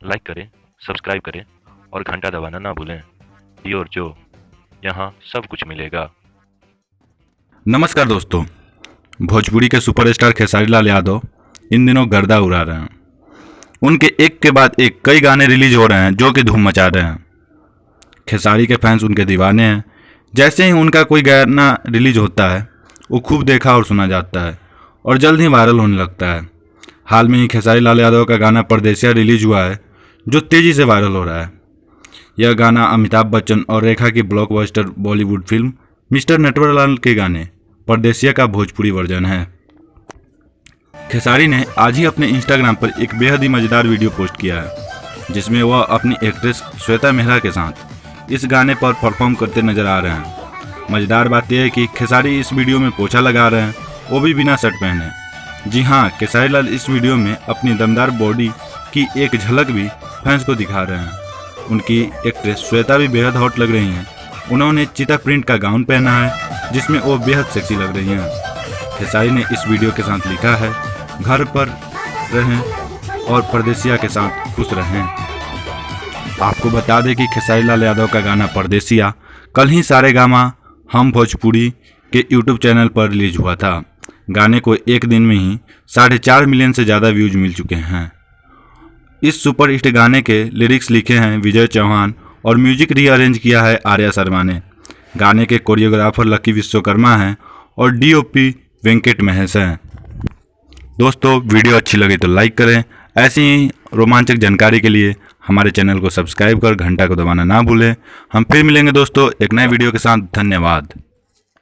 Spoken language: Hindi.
लाइक करें, सब्सक्राइब करें और घंटा दबाना ना भूलें। जी और जो यहाँ सब कुछ मिलेगा। नमस्कार दोस्तों, भोजपुरी के सुपरस्टार खेसारी लाल यादव इन दिनों गर्दा उड़ा रहे हैं। उनके एक के बाद एक कई गाने रिलीज हो रहे हैं जो कि धूम मचा रहे हैं। खेसारी के फैंस उनके दीवाने हैं। जैसे ही उनका कोई गाना रिलीज होता है वो खूब देखा और सुना जाता है और जल्द ही वायरल होने लगता है। हाल में ही खेसारी लाल यादव का गाना परदेसिया रिलीज हुआ है जो तेज़ी से वायरल हो रहा है। यह गाना अमिताभ बच्चन और रेखा की blockbuster Bollywood film mister Natwarlal के गाने परदेसिया का भोजपुरी वर्जन है। खेसारी ने आज ही अपने इंस्टाग्राम पर एक बेहद ही मज़ेदार वीडियो पोस्ट किया है जिसमें वह अपनी एक्ट्रेस श्वेता मेहरा के साथ इस गाने पर परफॉर्म करते नजर आ रहे हैं। मज़ेदार बात यह है कि खेसारी इस वीडियो में पोछा लगा रहे हैं, वो भी बिना शर्ट पहने। जी हाँ, खेसारी लाल इस वीडियो में अपनी दमदार बॉडी की एक झलक भी फैंस को दिखा रहे हैं। उनकी एक्ट्रेस श्वेता भी बेहद हॉट लग रही हैं। उन्होंने चीता प्रिंट का गाउन पहना है जिसमें वो बेहद सेक्सी लग रही हैं। खेसारी ने इस वीडियो के साथ लिखा है, घर पर रहें और परदेसिया के साथ खुश रहें। आपको बता दें कि खेसारी लाल यादव का गाना परदेसिया कल ही सारेगामा हम भोजपुरी के यूट्यूब चैनल पर रिलीज हुआ था। गाने को एक दिन में ही 4.5 मिलियन से ज़्यादा व्यूज मिल चुके हैं। इस सुपर हिट गाने के लिरिक्स लिखे हैं विजय चौहान और म्यूजिक रीअरेंज किया है आर्या शर्मा ने। गाने के कोरियोग्राफर लकी विश्वकर्मा हैं और डीओपी वेंकट महेश हैं। दोस्तों, वीडियो अच्छी लगे तो लाइक करें। ऐसी ही रोमांचक जानकारी के लिए हमारे चैनल को सब्सक्राइब कर घंटा को दबाना ना भूलें। हम फिर मिलेंगे दोस्तों एक नए वीडियो के साथ। धन्यवाद।